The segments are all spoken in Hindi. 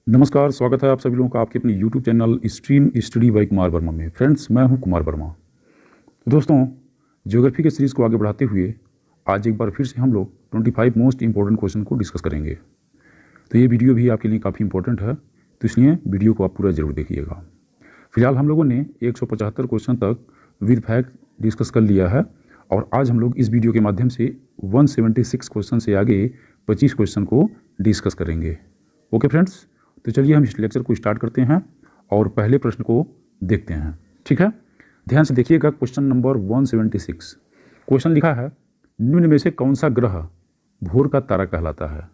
नमस्कार, स्वागत है आप सभी लोगों का आपके अपने YouTube channel stream study bye Kumar Verma में। फ्रेंड्स, मैं हूं कुमार वर्मा। दोस्तों, ज्योग्राफी के सीरीज़ को आगे बढ़ाते हुए आज एक बार फिर से हम लोग 25 मोस्ट इंपॉर्टेंट क्वेश्चन को डिस्कस करेंगे। तो ये वीडियो भी आपके लिए काफ़ी इंपॉर्टेंट है, तो इसलिए वीडियो को आप पूरा ज़रूर देखिएगा। फिलहाल हम लोगों ने 175 क्वेश्चन तक विद फैक्ट डिस्कस कर लिया है और आज हम लोग इस वीडियो के माध्यम से 176 क्वेश्चन से आगे 25 क्वेश्चन को डिस्कस करेंगे। ओके फ्रेंड्स, तो चलिए हम इस लेक्चर को स्टार्ट करते हैं और पहले प्रश्न को देखते हैं। ठीक है, ध्यान से देखिएगा। क्वेश्चन नंबर 176 क्वेश्चन लिखा है, निम्न में से कौन सा ग्रह भोर का तारा कहलाता है?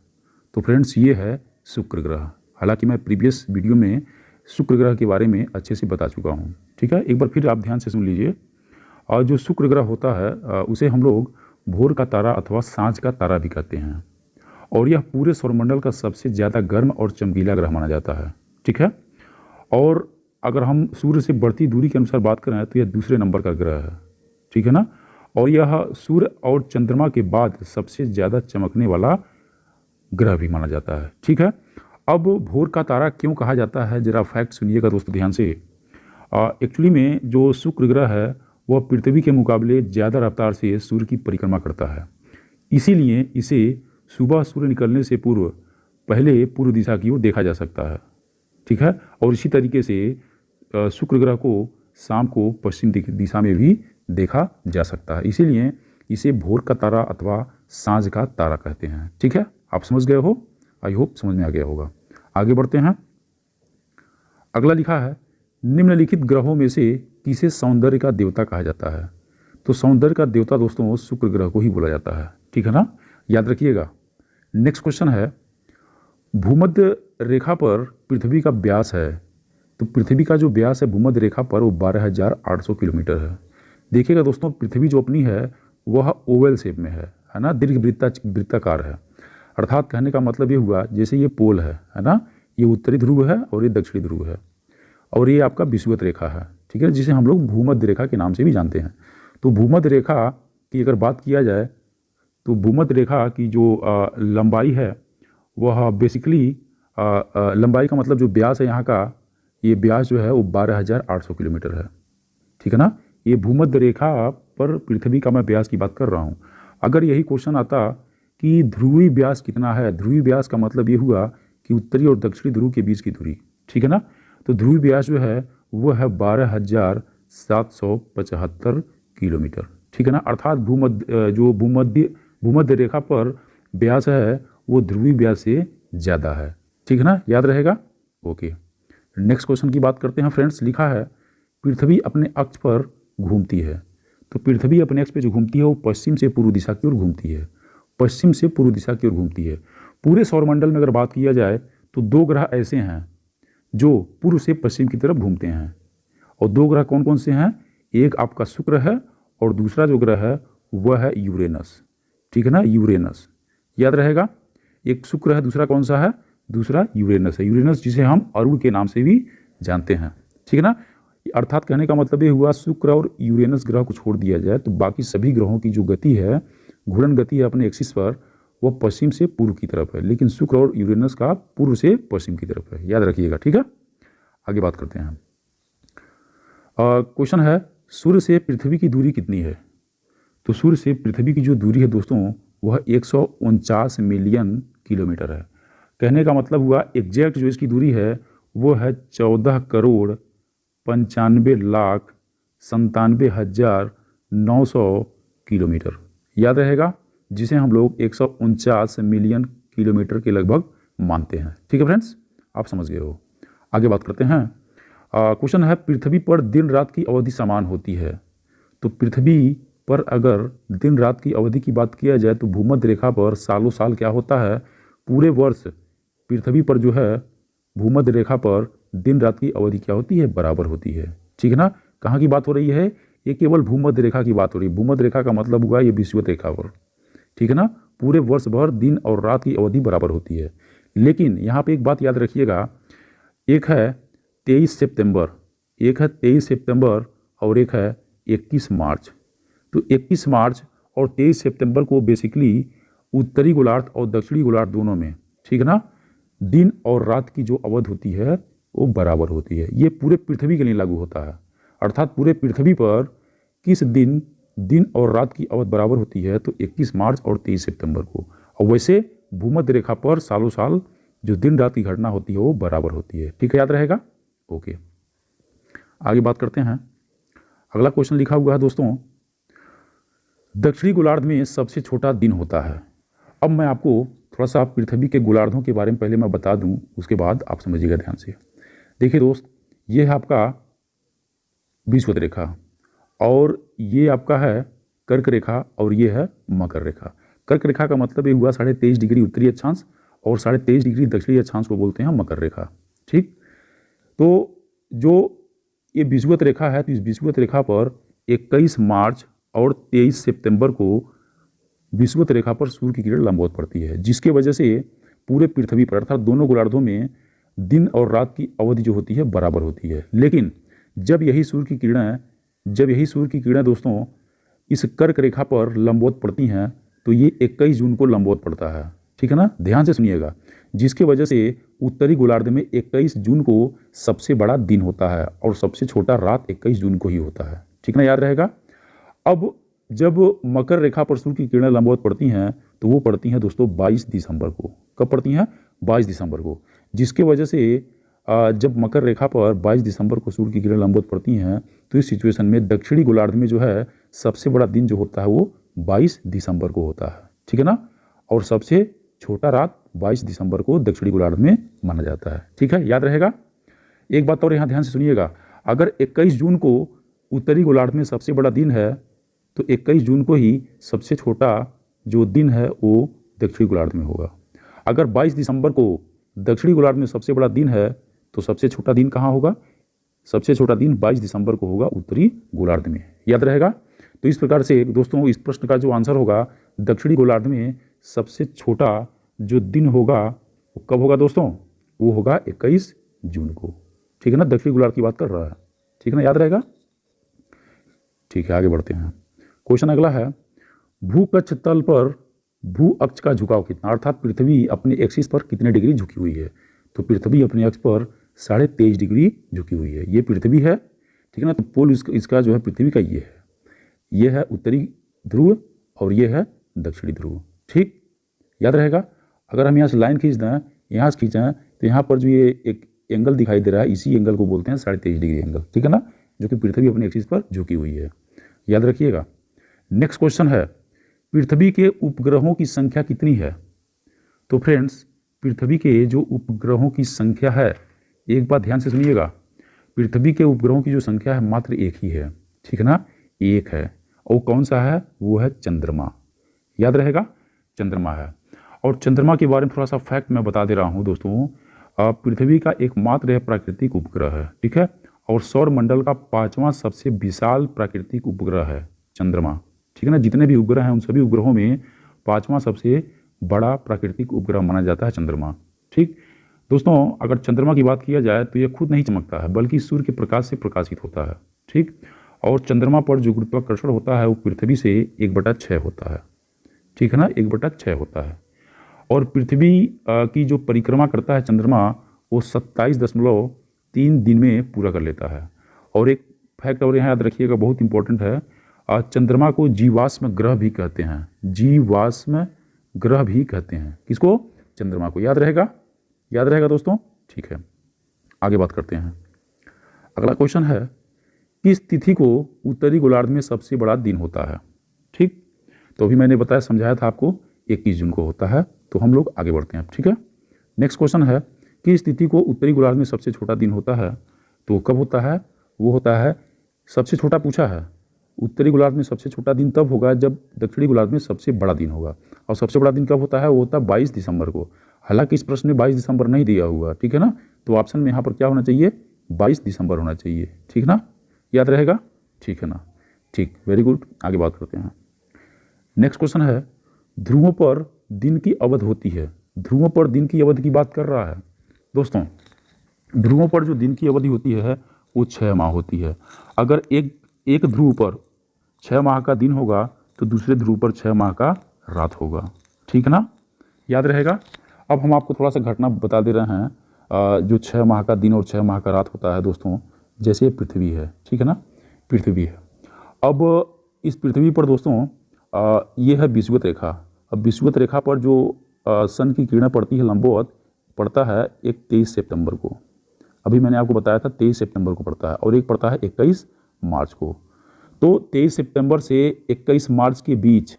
तो फ्रेंड्स, ये है शुक्र ग्रह। हालांकि मैं प्रीवियस वीडियो में शुक्र ग्रह के बारे में अच्छे से बता चुका हूँ। ठीक है, एक बार फिर आप ध्यान से सुन लीजिए। और जो शुक्र ग्रह होता है उसे हम लोग भोर का तारा अथवा सांझ का तारा भी कहते हैं और यह पूरे सौरमंडल का सबसे ज़्यादा गर्म और चमकीला ग्रह माना जाता है। ठीक है, और अगर हम सूर्य से बढ़ती दूरी के अनुसार बात करें तो यह दूसरे नंबर का ग्रह है। ठीक है ना, और यह सूर्य और चंद्रमा के बाद सबसे ज़्यादा चमकने वाला ग्रह भी माना जाता है। ठीक है, अब भोर का तारा क्यों कहा जाता है, ज़रा फैक्ट सुनिएगा दोस्तों ध्यान से। एक्चुअली में जो शुक्र ग्रह है वह पृथ्वी के मुकाबले ज़्यादा रफ्तार से सूर्य की परिक्रमा करता है, इसीलिए इसे सुबह सूर्य निकलने से पूर्व पहले पूर्व दिशा की ओर देखा जा सकता है। ठीक है, और इसी तरीके से शुक्र ग्रह को शाम को पश्चिम दिशा में भी देखा जा सकता है, इसीलिए इसे भोर का तारा अथवा सांझ का तारा कहते हैं। ठीक है, आप समझ गए हो? आई होप समझ में आ गया होगा। आगे बढ़ते हैं। अगला लिखा है, निम्नलिखित ग्रहों में से किसे सौंदर्य का देवता कहा जाता है? तो सौंदर्य का देवता दोस्तों शुक्र ग्रह को ही बोला जाता है। ठीक है ना, याद रखिएगा। नेक्स्ट क्वेश्चन है, भूमध्य रेखा पर पृथ्वी का व्यास है। तो पृथ्वी का जो व्यास है भूमध्य रेखा पर वो 12,800 किलोमीटर है। देखिएगा दोस्तों, पृथ्वी जो अपनी है वह ओवल शेप में है ना, दीर्घ वृत्ताकार है। अर्थात कहने का मतलब ये हुआ जैसे ये पोल है ना, ये उत्तरी ध्रुव है और ये दक्षिणी ध्रुव है और ये आपका विषुवत रेखा है। ठीक है, जिसे हम लोग भूमध्य रेखा के नाम से भी जानते हैं। तो भूमध्य रेखा की अगर बात किया जाए तो भूमध्य रेखा की जो लंबाई है वह बेसिकली लंबाई का मतलब जो व्यास है यहाँ का, ये व्यास जो है वो 12,800 किलोमीटर है। ठीक है ना, ये भूमध्य रेखा पर पृथ्वी का मैं व्यास की बात कर रहा हूँ। अगर यही क्वेश्चन आता कि ध्रुवीय व्यास कितना है, ध्रुवीय व्यास का मतलब ये हुआ कि उत्तरी और दक्षिणी ध्रुव के बीच की दूरी। ठीक है ना, तो ध्रुवीय व्यास जो है वो है 12,775 किलोमीटर। ठीक है ना, अर्थात भूमध्य रेखा पर व्यास है वो ध्रुवीय व्यास से ज़्यादा है। ठीक है ना, याद रहेगा। ओके, नेक्स्ट क्वेश्चन की बात करते हैं फ्रेंड्स। लिखा है, पृथ्वी अपने अक्ष पर घूमती है। तो पृथ्वी अपने अक्ष पे जो घूमती है वो पश्चिम से पूर्व दिशा की ओर घूमती है। पश्चिम से पूर्व दिशा की ओर घूमती है। पूरे सौरमंडल में अगर बात किया जाए तो दो ग्रह ऐसे हैं जो पूर्व से पश्चिम की तरफ घूमते हैं, और दो ग्रह कौन कौन से हैं? एक आपका शुक्र है और दूसरा जो ग्रह है वह है यूरेनस। ठीक है ना, यूरेनस याद रहेगा। एक शुक्र है, दूसरा कौन सा है? दूसरा यूरेनस है। यूरेनस जिसे हम अरुण के नाम से भी जानते हैं। ठीक है ना, अर्थात कहने का मतलब ये हुआ शुक्र और यूरेनस ग्रह को छोड़ दिया जाए तो बाकी सभी ग्रहों की जो गति है, घूर्णन गति है अपने एक्सिस पर, वह पश्चिम से पूर्व की तरफ है, लेकिन शुक्र और यूरेनस का पूर्व से पश्चिम की तरफ है। याद रखिएगा। ठीक है, आगे बात करते हैं। क्वेश्चन है, सूर्य से पृथ्वी की दूरी कितनी है? तो सूर्य से पृथ्वी की जो दूरी है दोस्तों वह 149 मिलियन किलोमीटर है। कहने का मतलब हुआ एग्जैक्ट जो इसकी दूरी है वो है 14,95,97,900 किलोमीटर। याद रहेगा, जिसे हम लोग 149 मिलियन किलोमीटर के लगभग मानते हैं। ठीक है फ्रेंड्स, आप समझ गए हो। आगे बात करते हैं। क्वेश्चन है, पृथ्वी पर दिन रात की अवधि समान होती है। तो पृथ्वी पर अगर दिन रात की अवधि की बात किया जाए तो भूमध्य रेखा पर सालों साल क्या होता है, पूरे वर्ष पृथ्वी पर जो है भूमध्य रेखा पर दिन रात की अवधि क्या होती है? बराबर होती है। ठीक है ना, कहाँ की बात हो रही है? ये केवल भूमध्य रेखा की बात हो रही है। भूमध्य रेखा का मतलब हुआ ये विषुवत रेखा पर। ठीक है ना, पूरे वर्ष भर दिन और रात की अवधि बराबर होती है। लेकिन यहाँ पे एक बात याद रखिएगा, एक है 23 सितंबर, एक है 23 सितंबर और एक है 21 मार्च। तो 21 मार्च और 23 सितंबर को बेसिकली उत्तरी गोलार्ध और दक्षिणी गोलार्ध दोनों में, ठीक है ना, दिन और रात की जो अवधि होती है वो बराबर होती है। ये पूरे पृथ्वी के लिए लागू होता है, अर्थात पूरे पृथ्वी पर किस दिन दिन और रात की अवधि बराबर होती है, तो 21 मार्च और 23 सितंबर को। और वैसे भूमध्य रेखा पर सालों साल जो दिन रात की घटना होती है वो बराबर होती है। ठीक है, याद रहेगा। ओके, आगे बात करते हैं। अगला क्वेश्चन लिखा हुआ है दोस्तों, दक्षिणी गोलार्ध में सबसे छोटा दिन होता है। अब मैं आपको थोड़ा सा पृथ्वी के गोलार्धों के बारे में पहले मैं बता दूं, उसके बाद आप समझिएगा ध्यान से। देखिए दोस्त, ये है आपका विषुवत रेखा, और ये आपका है कर्क रेखा, और ये है मकर रेखा। कर्क रेखा का मतलब ये हुआ 23.5 डिग्री उत्तरी अक्षांश, और 23.5 डिग्री दक्षिणी अक्षांश को बोलते हैं मकर रेखा। ठीक, तो जो ये विषुवत रेखा है, तो इस विषुवत रेखा पर 21 मार्च और 23 सितंबर को विषुवत रेखा पर सूर्य की किरण लंबवत पड़ती है, जिसके वजह से पूरे पृथ्वी पर अर्थात दोनों गोलार्धों में दिन और रात की अवधि जो होती है बराबर होती है। लेकिन जब यही सूर्य की किरणें दोस्तों इस कर्क रेखा पर लंबवत पड़ती हैं, तो ये 21 जून को लंबवत पड़ता है। ठीक है ना, ध्यान से सुनिएगा। जिसके वजह से उत्तरी गोलार्ध में 21 जून को सबसे बड़ा दिन होता है, और सबसे छोटा रात 21 जून को ही होता है। ठीक ना, याद रहेगा। अब जब मकर रेखा पर सूर्य की किरणें लंबवत पड़ती हैं, तो वो पड़ती हैं दोस्तों 22 दिसंबर को। कब पड़ती हैं? 22 दिसंबर को। जिसके वजह से जब मकर रेखा पर 22 दिसंबर को सूर्य की किरणें लंबवत पड़ती हैं, तो इस सिचुएशन में दक्षिणी गोलार्ध में जो है सबसे बड़ा दिन जो होता है वो 22 दिसंबर को होता है। ठीक है ना, और सबसे छोटा रात 22 दिसंबर को दक्षिणी गोलार्ध में माना जाता है। ठीक है, याद रहेगा। एक बात और यहाँ ध्यान से सुनिएगा, अगर 21 जून को उत्तरी गोलार्ध में सबसे बड़ा दिन है, तो 21 जून को ही सबसे छोटा जो दिन है वो दक्षिणी गोलार्ध में होगा। अगर 22 दिसंबर को दक्षिणी गोलार्ध में सबसे बड़ा दिन है, तो सबसे छोटा दिन कहाँ होगा? सबसे छोटा दिन 22 दिसंबर को होगा उत्तरी गोलार्ध में। याद रहेगा। तो इस प्रकार से दोस्तों इस प्रश्न का जो आंसर होगा, दक्षिणी गोलार्ध में सबसे छोटा जो दिन होगा वो कब होगा दोस्तों? वो होगा 21 जून को। ठीक है ना, दक्षिणी गोलार्ध की बात कर रहा है। ठीक है ना, याद रहेगा। ठीक है, आगे बढ़ते हैं। क्वेश्चन अगला है, भूकक्ष तल पर भू अक्ष का झुकाव कितना, अर्थात पृथ्वी अपने एक्सिस पर कितने डिग्री झुकी हुई है? तो पृथ्वी अपने अक्ष पर 23.5 डिग्री झुकी हुई है। ये पृथ्वी है। ठीक है ना, तो पोल इसका जो है पृथ्वी का ये है उत्तरी ध्रुव, और ये है दक्षिणी ध्रुव। ठीक, याद रहेगा। अगर हम यहाँ से लाइन खींच दें, यहाँ से खींचें, तो यहाँ पर जो ये एक एंगल दिखाई दे रहा है, इसी एंगल को बोलते हैं 23.5 डिग्री एंगल। ठीक है ना, जो कि पृथ्वी अपने एक्सिस पर झुकी हुई है। याद रखिएगा। नेक्स्ट क्वेश्चन है, पृथ्वी के उपग्रहों की संख्या कितनी है? तो फ्रेंड्स, पृथ्वी के जो उपग्रहों की संख्या है, एक बात ध्यान से सुनिएगा, पृथ्वी के उपग्रहों की जो संख्या है मात्र एक ही है। ठीक है ना, एक है। और कौन सा है? वो है चंद्रमा। याद रहेगा, चंद्रमा है। और चंद्रमा के बारे में थोड़ा सा फैक्ट मैं बता दे रहा हूँ दोस्तों। पृथ्वी का एकमात्र यह प्राकृतिक उपग्रह है। ठीक है, और सौर मंडल का 5वां सबसे विशाल प्राकृतिक उपग्रह है चंद्रमा। ठीक है ना, जितने भी उपग्रह हैं उन सभी उपग्रहों में 5वां सबसे बड़ा प्राकृतिक उपग्रह माना जाता है चंद्रमा। ठीक दोस्तों, अगर चंद्रमा की बात किया जाए तो यह खुद नहीं चमकता है, बल्कि सूर्य के प्रकाश से प्रकाशित होता है। ठीक, और चंद्रमा पर जो गुरुत्वाकर्षण होता है वो पृथ्वी से 1/6 होता है। ठीक है ना, 1/6 होता है। और पृथ्वी की जो परिक्रमा करता है चंद्रमा, वो 27.3 दिन में पूरा कर लेता है। और एक फैक्ट और यहाँ याद रखिएगा, बहुत इंपॉर्टेंट है, चंद्रमा को जीवाश्म ग्रह भी कहते हैं। जीवाश्म ग्रह भी कहते हैं किसको? चंद्रमा को। याद रहेगा, याद रहेगा दोस्तों। ठीक है, आगे बात करते हैं। अगला क्वेश्चन है, किस तिथि को उत्तरी गोलार्ध में सबसे बड़ा दिन होता है? ठीक, तो अभी मैंने बताया, समझाया था आपको, 21 जून को होता है। तो हम लोग आगे बढ़ते हैं। ठीक है, नेक्स्ट क्वेश्चन है, किस तिथि को उत्तरी गोलार्ध में सबसे छोटा दिन होता है? तो कब होता है? वो होता है, सबसे छोटा पूछा है, उत्तरी गोलार्ध में सबसे छोटा दिन तब होगा जब दक्षिणी गोलार्ध में सबसे बड़ा दिन होगा। और सबसे बड़ा दिन कब होता है? वो होता है 22 दिसंबर को। हालांकि इस प्रश्न में 22 दिसंबर नहीं दिया हुआ। ठीक है ना, तो ऑप्शन में यहाँ पर क्या होना चाहिए? 22 दिसंबर होना चाहिए। ठीक ना, याद रहेगा। ठीक है ना, ठीक, वेरी गुड। आगे बात करते हैं। नेक्स्ट क्वेश्चन है, ध्रुवों पर दिन की अवधि होती है। ध्रुवों पर दिन की अवधि की बात कर रहा है दोस्तों। ध्रुवों पर जो दिन की अवधि होती है वो 6 माह होती है। अगर एक ध्रुव पर 6 माह का दिन होगा, तो दूसरे ध्रुव पर 6 माह का रात होगा। ठीक ना, याद रहेगा। अब हम आपको थोड़ा सा घटना बता दे रहे हैं, जो 6 माह का दिन और 6 माह का रात होता है दोस्तों, जैसे पृथ्वी है, ठीक है ना, पृथ्वी है। अब इस पृथ्वी पर दोस्तों ये है विषुवत रेखा। अब विषुवत रेखा पर जो सन की किरणें पड़ती है लंबवत, पड़ता है एक 23 सितंबर को। अभी मैंने आपको बताया था 23 सितंबर को पड़ता है, और एक पड़ता है 21 मार्च को। तो 23 सितंबर से 21 मार्च के बीच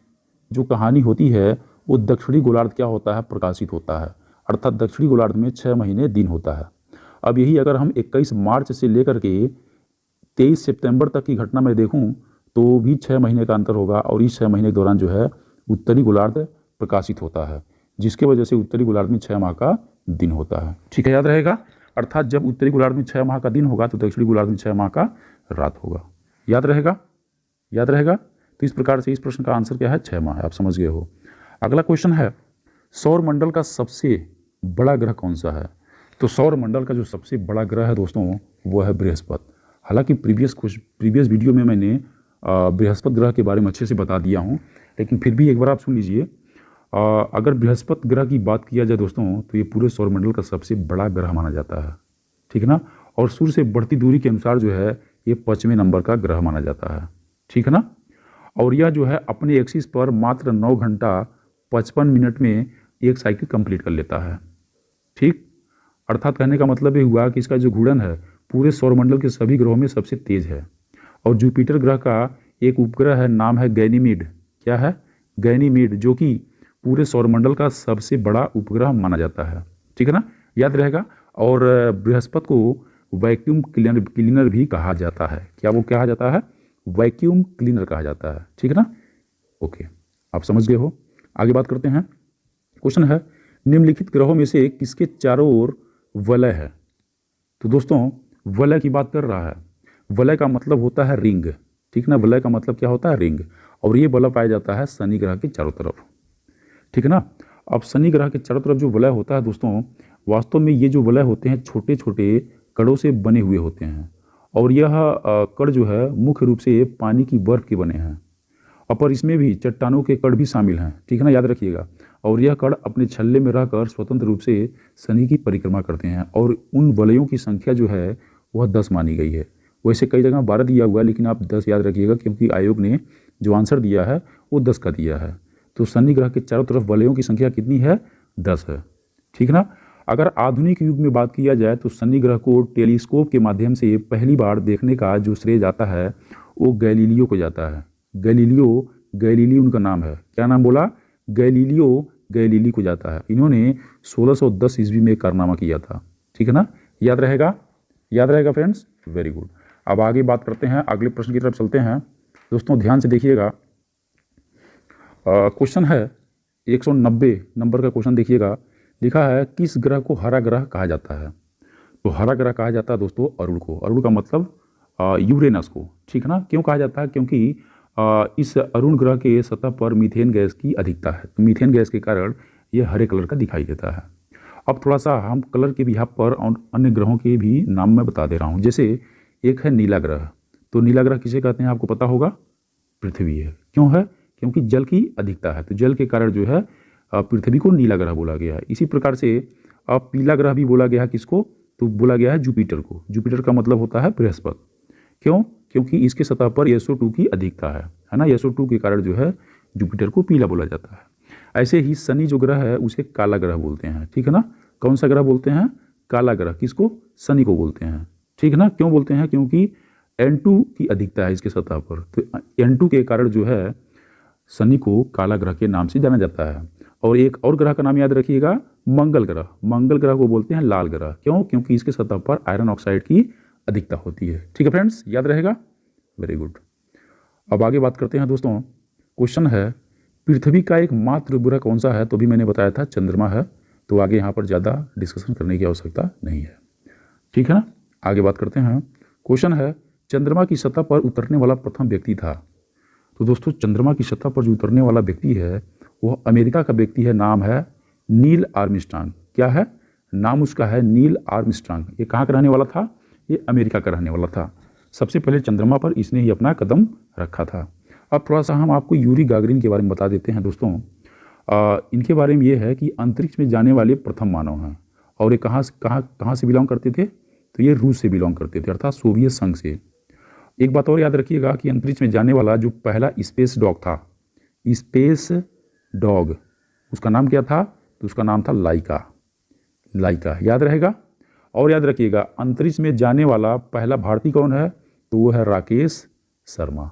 जो कहानी होती है वो दक्षिणी गोलार्ध क्या होता है, प्रकाशित होता है, अर्थात दक्षिणी गोलार्ध में 6 महीने दिन होता है। अब यही अगर हम 21 मार्च से लेकर के 23 सितंबर तक की घटना में देखूं तो भी 6 महीने का अंतर होगा, और इस 6 महीने के दौरान जो है उत्तरी गोलार्ध प्रकाशित होता है, जिसके वजह से उत्तरी गोलार्ध में 6 माह का दिन होता है। ठीक है, याद रहेगा। अर्थात जब उत्तरी गोलार्ध में 6 माह का दिन होगा तो दक्षिणी गोलार्ध में 6 माह का रात होगा। याद रहेगा, याद रहेगा। तो इस प्रकार से इस प्रश्न का आंसर क्या है, 6 माह है। आप समझ गए हो। अगला क्वेश्चन है, सौर मंडल का सबसे बड़ा ग्रह कौन सा है? तो सौर मंडल का जो सबसे बड़ा ग्रह है दोस्तों वो है बृहस्पति। हालांकि प्रीवियस वीडियो में मैंने बृहस्पति ग्रह के बारे में अच्छे से बता दिया हूं, लेकिन फिर भी एक बार आप सुन लीजिए। अगर बृहस्पति ग्रह की बात किया जाए दोस्तों तो ये पूरे सौरमंडल का सबसे बड़ा ग्रह माना जाता है, ठीक है ना। और सूर्य से बढ़ती दूरी के अनुसार जो है ये 5वें नंबर का ग्रह माना जाता है, ठीक है ना। और यह जो है अपने एक्सिस पर मात्र 9 घंटा 55 मिनट में एक साइकिल कंप्लीट कर लेता है, ठीक। अर्थात कहने का मतलब ये हुआ कि इसका जो घूर्णन है पूरे सौरमंडल के सभी ग्रहों में सबसे तेज है। और जुपिटर ग्रह का एक उपग्रह है, नाम है गैनीमीड। क्या है? गैनीमीड, जो कि पूरे सौरमंडल का सबसे बड़ा उपग्रह माना जाता है, ठीक है ना, याद रहेगा। और बृहस्पति को वैक्यूम क्लीनर भी कहा जाता है। क्या वो कहा जाता है? वैक्यूम क्लीनर कहा जाता है, ठीक है ना। ओके, आप समझ गए हो। आगे बात करते हैं। क्वेश्चन है, निम्नलिखित ग्रहों में से किसके चारों ओर वलय है? तो दोस्तों वलय की बात कर रहा है। वलय का मतलब होता है रिंग, ठीक ना। वलय का मतलब क्या होता है? रिंग। और ये वलय पाया जाता है शनि ग्रह के चारों तरफ, ठीक है ना। अब शनि ग्रह के चारों तरफ जो वलय होता है दोस्तों, वास्तव में ये जो वलय होते हैं छोटे छोटे कणों से बने हुए होते हैं। और यह कण जो है मुख्य रूप से पानी की बर्फ के बने हैं, और इसमें भी चट्टानों के कण भी शामिल हैं, ठीक है ना, याद रखिएगा। और यह कण अपने छल्ले में रहकर स्वतंत्र रूप से शनि की परिक्रमा करते हैं। और उन वलयों की संख्या जो है वह 10 मानी गई है। वैसे कई जगह 12 दिया हुआ है, लेकिन आप 10 याद रखिएगा, क्योंकि आयोग ने जो आंसर दिया है वो 10 का दिया है। तो शनि ग्रह के चारों तरफ वलयों की संख्या कितनी है? 10 है, ठीक है ना। अगर आधुनिक युग में बात किया जाए तो शनि ग्रह को टेलीस्कोप के माध्यम से पहली बार देखने का जो श्रेय जाता है वो गैलीलियो को जाता है। गैलीलियो उनका नाम है। क्या नाम बोला? गैलीली को जाता है। इन्होंने 1610 ईस्वी में कारनामा किया था, ठीक है ना, याद रहेगा, याद रहेगा फ्रेंड्स, वेरी गुड। अब आगे बात करते हैं, अगले प्रश्न की तरफ चलते हैं। दोस्तों ध्यान से देखिएगा। क्वेश्चन है 190 नंबर का क्वेश्चन देखिएगा। लिखा है, किस ग्रह को हरा ग्रह कहा जाता है? तो हरा ग्रह कहा जाता है दोस्तों अरुण को। अरुण का मतलब यूरेनस को, ठीक है ना। क्यों कहा जाता है? क्योंकि इस अरुण ग्रह के सतह पर मीथेन गैस की अधिकता है। तो मीथेन गैस के कारण ये हरे कलर का दिखाई देता है। अब थोड़ा सा हम कलर के भी यहाँ पर अन्य ग्रहों के भी नाम मैं बता दे रहा हूँ। जैसे एक है नीला ग्रह। तो नीला ग्रह किसे कहते हैं आपको पता होगा? पृथ्वी है। क्यों है? क्योंकि जल की अधिकता है, तो जल के कारण जो है पृथ्वी को नीला ग्रह बोला गया है। इसी प्रकार से अब पीला ग्रह भी बोला गया है किसको? तो बोला गया है जुपिटर को। जुपिटर का मतलब होता है बृहस्पति। क्यों? क्योंकि इसके सतह पर SO2 की अधिकता है ना। SO2 के कारण जो है जुपिटर को पीला बोला जाता है। ऐसे ही शनि जो ग्रह है उसे काला ग्रह बोलते हैं, ठीक है ना। कौन सा ग्रह बोलते हैं? काला ग्रह। किसको? शनि को बोलते हैं, ठीक है ना। क्यों बोलते हैं? क्योंकि N2 की अधिकता है इसके सतह पर। तो N2 के कारण जो है शनि को काला ग्रह के नाम से जाना जाता है। और एक और ग्रह का नाम याद रखिएगा, मंगल ग्रह। मंगल ग्रह को बोलते हैं लाल ग्रह। क्यों? क्योंकि इसके सतह पर आयरन ऑक्साइड की अधिकता होती है, ठीक है फ्रेंड्स, याद रहेगा, वेरी गुड। अब आगे बात करते हैं दोस्तों। क्वेश्चन है, पृथ्वी का एक मात्र ग्रह कौन सा है? तो भी मैंने बताया था चंद्रमा है। तो आगे यहाँ पर ज़्यादा डिस्कशन करने की आवश्यकता नहीं है, ठीक है ना। आगे बात करते हैं। क्वेश्चन है, चंद्रमा की सतह पर उतरने वाला प्रथम व्यक्ति था। तो दोस्तों चंद्रमा की सतह पर जो उतरने वाला व्यक्ति है वह अमेरिका का व्यक्ति है। नाम है नील आर्मस्ट्रांग। क्या है? नाम उसका है नील आर्मस्ट्रांग। ये कहाँ का रहने वाला था? ये अमेरिका का रहने वाला था। सबसे पहले चंद्रमा पर इसने ही अपना कदम रखा था। अब थोड़ा सा हम आपको यूरी गागरिन के बारे में बता देते हैं दोस्तों। इनके बारे में ये है कि अंतरिक्ष में जाने वाले प्रथम मानव हैं। और ये कहाँ से बिलोंग करते थे? तो ये रूस से बिलोंग करते थे, अर्थात सोवियत संघ से। एक बात और याद रखिएगा कि अंतरिक्ष में जाने वाला जो पहला स्पेस डॉग था, स्पेस डॉग, उसका नाम क्या था? तो उसका नाम था लाइका, याद रहेगा। और याद रखिएगा, अंतरिक्ष में जाने वाला पहला भारतीय कौन है? तो वो है राकेश शर्मा,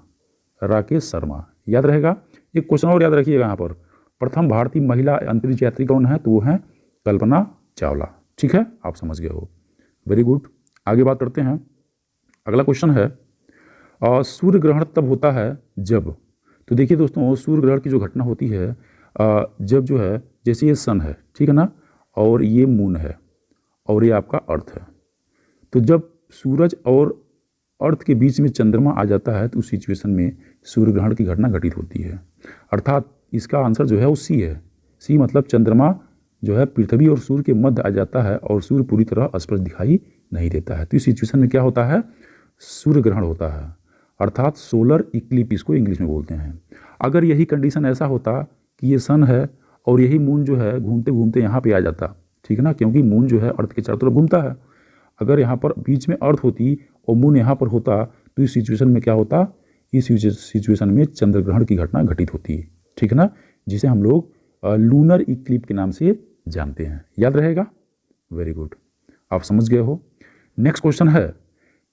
याद रहेगा। एक क्वेश्चन और याद रखिएगा यहाँ पर, प्रथम भारतीय महिला अंतरिक्ष यात्री कौन है? तो वो है कल्पना चावला। ठीक है, आप समझ गए हो, वेरी गुड। आगे बात करते हैं। अगला क्वेश्चन है, सूर्य ग्रहण तब होता है जब, तो देखिए दोस्तों, सूर्य ग्रहण की जो घटना होती है जब जो है, जैसे ये सन है, ठीक है ना, और ये मून है, और ये आपका अर्थ है, तो जब सूरज और अर्थ के बीच में चंद्रमा आ जाता है तो उस सिचुएशन में सूर्य ग्रहण की घटना घटित होती है। अर्थात इसका आंसर जो है वो सी है। सी मतलब चंद्रमा जो है पृथ्वी और सूर्य के मध्य आ जाता है और सूर्य पूरी तरह स्पष्ट दिखाई नहीं देता है, तो इस सिचुएशन में क्या होता है? सूर्य ग्रहण होता है, अर्थात सोलर इक्लिप्स इसको इंग्लिश में बोलते हैं। अगर यही कंडीशन ऐसा होता कि ये सन है और यही मून जो है घूमते घूमते यहाँ पे आ जाता, ठीक है ना, क्योंकि मून जो है अर्थ के चारों तरफ घूमता है। अगर यहाँ पर बीच में अर्थ होती और मून यहाँ पर होता तो इस सिचुएशन में क्या होता? इस सिचुएशन में चंद्र ग्रहण की घटना घटित होती है, ठीक है ना, जिसे हम लोग लूनर इक्लिप्स के नाम से जानते हैं, याद रहेगा। वेरी गुड, आप समझ गए हो। नेक्स्ट क्वेश्चन है,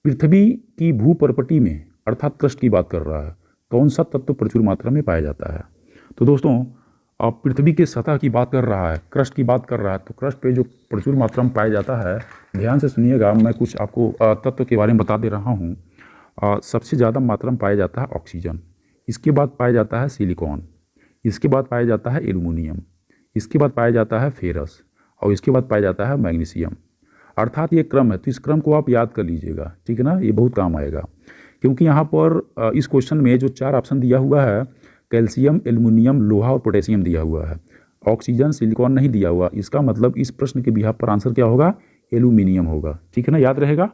पृथ्वी की भूपर्पटी में अर्थात क्रस्ट की बात कर रहा है, कौन सा तत्व प्रचुर मात्रा में पाया जाता है? तो दोस्तों, आप पृथ्वी के सतह की बात कर रहा है, क्रस्ट की बात कर रहा है, तो क्रस्ट पे जो प्रचुर मात्रा में पाया जाता है, ध्यान से सुनिएगा, मैं कुछ आपको तत्व के बारे में बता दे रहा हूँ। सबसे ज़्यादा मात्रा में पाया जाता है ऑक्सीजन, इसके बाद पाया जाता है सिलिकॉन, इसके बाद पाया जाता है एल्युमिनियम, इसके बाद पाया जाता है फेरस, और इसके बाद पाया जाता है मैग्नीशियम। अर्थात ये क्रम है, तो इस क्रम को आप याद कर लीजिएगा, ठीक है ना, ये बहुत काम आएगा। क्योंकि यहाँ पर इस क्वेश्चन में जो 4 ऑप्शन दिया हुआ है, कैल्शियम, एल्युमिनियम, लोहा और पोटेशियम दिया हुआ है, ऑक्सीजन सिलिकॉन नहीं दिया हुआ, इसका मतलब इस प्रश्न के बिहाफ पर आंसर क्या होगा? एल्युमिनियम होगा, ठीक है ना, याद रहेगा।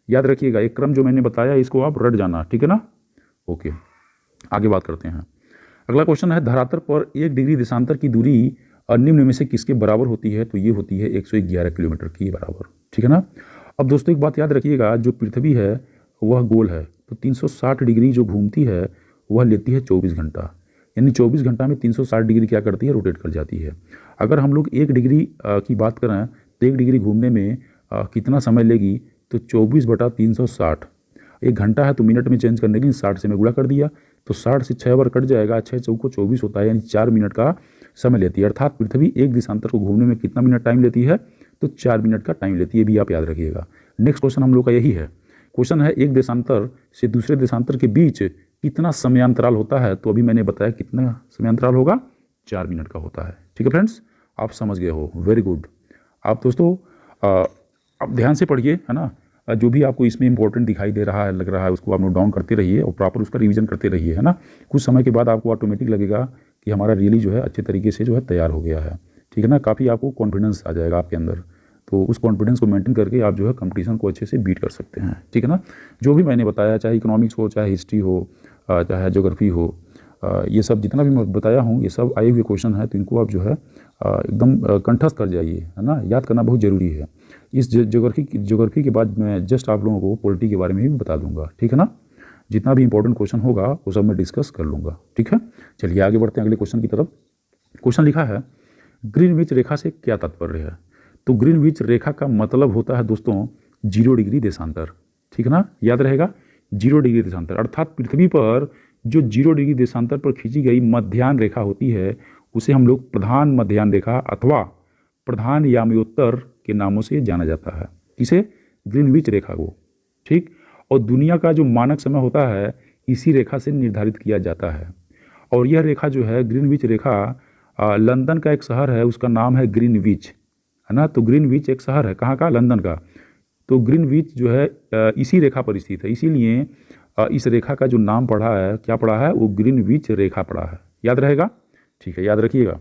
याद रखिएगा, एक क्रम जो मैंने बताया इसको आप रट जाना, ठीक है ना। ओके, आगे बात करते हैं। अगला क्वेश्चन है, धरातल पर 1 डिग्री देशांतर की दूरी निम्न में से किसके बराबर होती है? तो ये होती है 111 किलोमीटर की बराबर, ठीक है ना। अब दोस्तों एक बात याद रखिएगा, जो पृथ्वी है वह गोल है, तो 360 डिग्री जो घूमती है वह लेती है 24 घंटा, यानी 24 घंटा में 360 डिग्री क्या करती है? रोटेट कर जाती है। अगर हम लोग 1 डिग्री की बात करें तो 1 डिग्री घूमने में कितना समय लेगी? तो 24/360, 1 घंटा है तो मिनट में चेंज करने के लिए 60 से मैं गुणा कर दिया, तो 60 से 6 बार कट जाएगा, 6 चौको 24 होता है, यानी 4 मिनट का समय लेती है। अर्थात पृथ्वी एक देशांतर को घूमने में कितना मिनट टाइम लेती है? तो 4 मिनट का टाइम लेती है, भी आप याद रखिएगा। नेक्स्ट क्वेश्चन हम लोग का यही है। क्वेश्चन है, एक देशांतर से दूसरे देशांतर के बीच कितना समयांतराल होता है? तो अभी मैंने बताया कितना समयांतराल होगा, 4 मिनट का होता है, ठीक है फ्रेंड्स, आप समझ गए हो, वेरी गुड। आप दोस्तों आप ध्यान से पढ़िए, है ना, जो भी आपको इसमें इंपॉर्टेंट दिखाई दे रहा है, लग रहा है, उसको आप नोट डाउन करते रहिए और प्रॉपर उसका रिवीजन करते रहिए, है ना। कुछ समय के बाद आपको ऑटोमेटिक लगेगा कि हमारा रियली जो है अच्छे तरीके से जो है तैयार हो गया है, ठीक है ना। काफ़ी आपको कॉन्फिडेंस आ जाएगा आपके अंदर, तो उस कॉन्फिडेंस को मेंटेन करके आप जो है कंपटीशन को अच्छे से बीट कर सकते हैं, ठीक है ना। जो भी मैंने बताया, चाहे इकोनॉमिक्स हो, चाहे हिस्ट्री हो, चाहे ज्योग्राफी हो, ये सब जितना भी मैं बताया हूँ, ये सब आए हुए क्वेश्चन है, तो इनको आप जो है एकदम कंठस्थ कर जाइए, है ना, याद करना बहुत ज़रूरी है। इस ज्योग्राफी के बाद मैं जस्ट आप लोगों को पॉलिटी के बारे में भी बता दूंगा, ठीक है ना। जितना भी इंपॉर्टेंट क्वेश्चन होगा वो सब मैं डिस्कस कर लूँगा, ठीक है। चलिए आगे बढ़ते हैं अगले क्वेश्चन की तरफ। क्वेश्चन लिखा है, ग्रीनविच रेखा से क्या तात्पर्य है? तो ग्रीनविच रेखा का मतलब होता है दोस्तों 0 डिग्री देशांतर, ठीक है ना, याद रहेगा, 0 डिग्री देशांतर। अर्थात पृथ्वी पर जो 0 डिग्री देशांतर पर खींची गई मध्याह्न रेखा होती है उसे हम लोग प्रधान मध्याह्न रेखा अथवा प्रधान याम्योत्तर के नामों से जाना जाता है। किसे? ग्रीनविच रेखा को, ठीक। और दुनिया का जो मानक समय होता है इसी रेखा से निर्धारित किया जाता है। और यह रेखा जो है ग्रीनविच रेखा, लंदन का एक शहर है उसका नाम है ग्रीनविच, है ना। तो ग्रीनविच एक शहर है, कहाँ का? लंदन का। तो ग्रीनविच जो है इसी रेखा पर स्थित है, इसीलिए इस रेखा का जो नाम पड़ा है, क्या पड़ा है? वो ग्रीनविच रेखा पड़ा है, याद रहेगा, ठीक है, याद रखिएगा।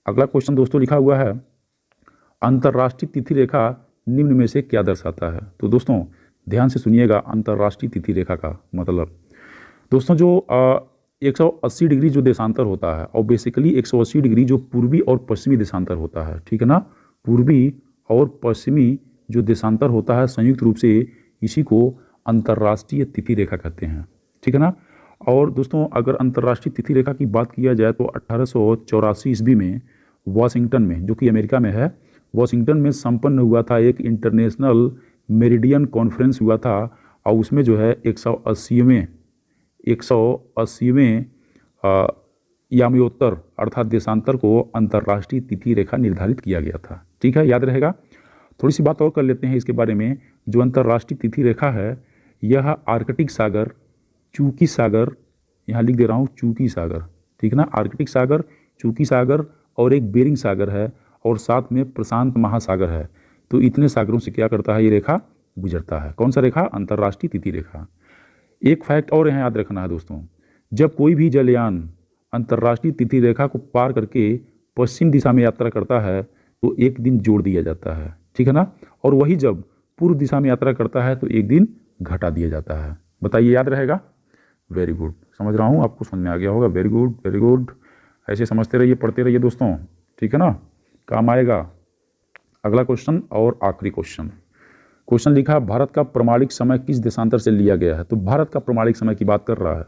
अगला क्वेश्चन दोस्तों लिखा हुआ है, अंतर्राष्ट्रीय तिथि रेखा निम्न में से क्या दर्शाता है? तो दोस्तों ध्यान से सुनिएगा, अंतर्राष्ट्रीय तिथि रेखा का मतलब दोस्तों जो 180 डिग्री जो देशांतर होता है, और बेसिकली 180 डिग्री जो पूर्वी और पश्चिमी देशांतर होता है, ठीक है ना, पूर्वी और पश्चिमी जो देशांतर होता है संयुक्त रूप से इसी को अंतर्राष्ट्रीय तिथि रेखा कहते हैं, ठीक है ना। और दोस्तों अगर अंतर्राष्ट्रीय तिथि रेखा की बात किया जाए तो 1884 ईस्वी में वाशिंगटन में, जो कि अमेरिका में है, वाशिंगटन में संपन्न हुआ था एक इंटरनेशनल मेरिडियन कॉन्फ्रेंस हुआ था, और उसमें जो है 180वें याम्योत्तर अर्थात देशांतर को अंतर्राष्ट्रीय तिथि रेखा निर्धारित किया गया था, ठीक है, याद रहेगा। थोड़ी सी बात और कर लेते हैं इसके बारे में। जो अंतर्राष्ट्रीय तिथि रेखा है यह आर्कटिक सागर, चूकी सागर, यहाँ लिख दे रहा हूँ चूकी सागर, ठीक है ना, आर्कटिक सागर, चूकी सागर और एक बेरिंग सागर है, और साथ में प्रशांत महासागर है। तो इतने सागरों से क्या करता है ये रेखा, गुजरता है। कौन सा रेखा, अंतर्राष्ट्रीय तिथि रेखा। एक फैक्ट और यहाँ याद रखना है दोस्तों, जब कोई भी जलयान अंतर्राष्ट्रीय तिथि रेखा को पार करके पश्चिम दिशा में यात्रा करता है तो एक दिन जोड़ दिया जाता है, ठीक है ना, और वही जब पूर्व दिशा में यात्रा करता है तो एक दिन घटा दिया जाता है। बताइए याद रहेगा। वेरी गुड, समझ रहा हूँ आपको समझ में आ गया होगा। वेरी गुड वेरी गुड, ऐसे समझते रहिए, पढ़ते रहिए दोस्तों, ठीक है ना, काम आएगा। अगला क्वेश्चन और आखिरी क्वेश्चन लिखा, भारत का प्रमाणिक समय किस देशांतर से लिया गया है। तो भारत का प्रमाणिक समय की बात कर रहा है,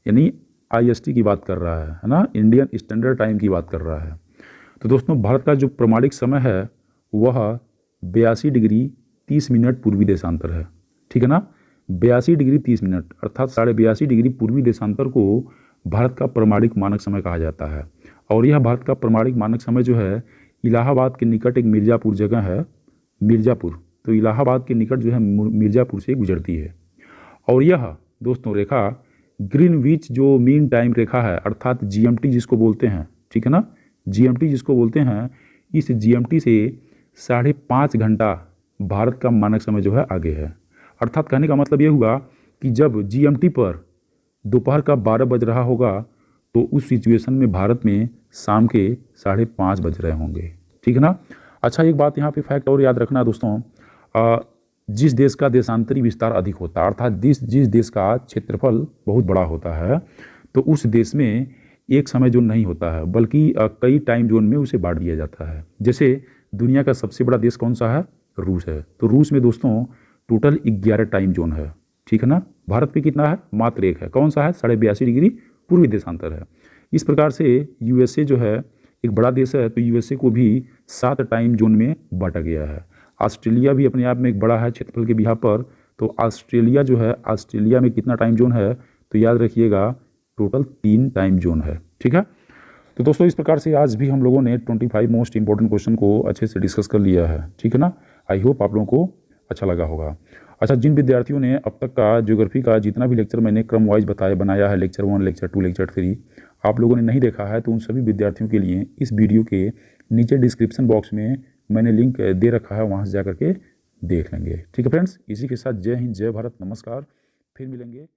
यानी IST की बात कर रहा है ना, इंडियन स्टैंडर्ड टाइम की बात कर रहा है। तो दोस्तों भारत का जो प्रमाणिक समय है वह 82 डिग्री 30 मिनट पूर्वी देशांतर है, ठीक है ना, 82 डिग्री 30 मिनट अर्थात 82.5 डिग्री पूर्वी देशांतर को भारत का प्रमाणिक मानक समय कहा जाता है। और यह भारत का प्रमाणिक मानक समय जो है इलाहाबाद के निकट एक मिर्ज़ापुर जगह है, मिर्ज़ापुर, तो इलाहाबाद के निकट जो है मिर्ज़ापुर से गुजरती है। और यह दोस्तों रेखा ग्रीनविच जो मीन टाइम रेखा है अर्थात GMT जिसको बोलते हैं, ठीक है ना, GMT जिसको बोलते हैं, इस GMT से 5.5 घंटा भारत का मानक समय जो है आगे है। अर्थात कहने का मतलब ये हुआ कि जब GMT पर दोपहर का 12 बज रहा होगा तो उस सिचुएशन में भारत में शाम के 5:30 बज रहे होंगे, ठीक है ना। अच्छा एक बात यहाँ पे फैक्ट और याद रखना दोस्तों, जिस देश का देशांतरी विस्तार अधिक होता है अर्थात जिस देश का क्षेत्रफल बहुत बड़ा होता है तो उस देश में एक समय जोन नहीं होता है बल्कि कई टाइम जोन में उसे बांट दिया जाता है। जैसे दुनिया का सबसे बड़ा देश कौन सा है, रूस है, तो रूस में दोस्तों टोटल 11 टाइम जोन है, ठीक है ना। भारत पे कितना है, मात्र एक है, कौन सा है, 82.5 डिग्री पूर्वी देशांतर है। इस प्रकार से USA जो है एक बड़ा देश है, तो USA को भी 7 टाइम जोन में बांटा गया है। ऑस्ट्रेलिया भी अपने आप में एक बड़ा है क्षेत्रफल के बिहार पर, तो ऑस्ट्रेलिया जो है, ऑस्ट्रेलिया में कितना टाइम जोन है, तो याद रखिएगा टोटल 3 टाइम जोन है, ठीक है। तो दोस्तों इस प्रकार से आज भी हम लोगों ने 25 मोस्ट इंपॉर्टेंट क्वेश्चन को अच्छे से डिस्कस कर लिया है, ठीक है ना। आई होप आप लोगों को अच्छा लगा होगा। अच्छा, जिन विद्यार्थियों ने अब तक का ज्योग्राफी का जितना भी लेक्चर मैंने क्रम वाइज बनाया है, लेक्चर 1, लेक्चर 2, लेक्चर 3, आप लोगों ने नहीं देखा है तो उन सभी विद्यार्थियों के लिए इस वीडियो के नीचे डिस्क्रिप्शन बॉक्स में मैंने लिंक दे रखा है, वहाँ से जा करके देख लेंगे, ठीक है फ्रेंड्स। इसी के साथ जय हिंद, जय भारत, नमस्कार, फिर मिलेंगे।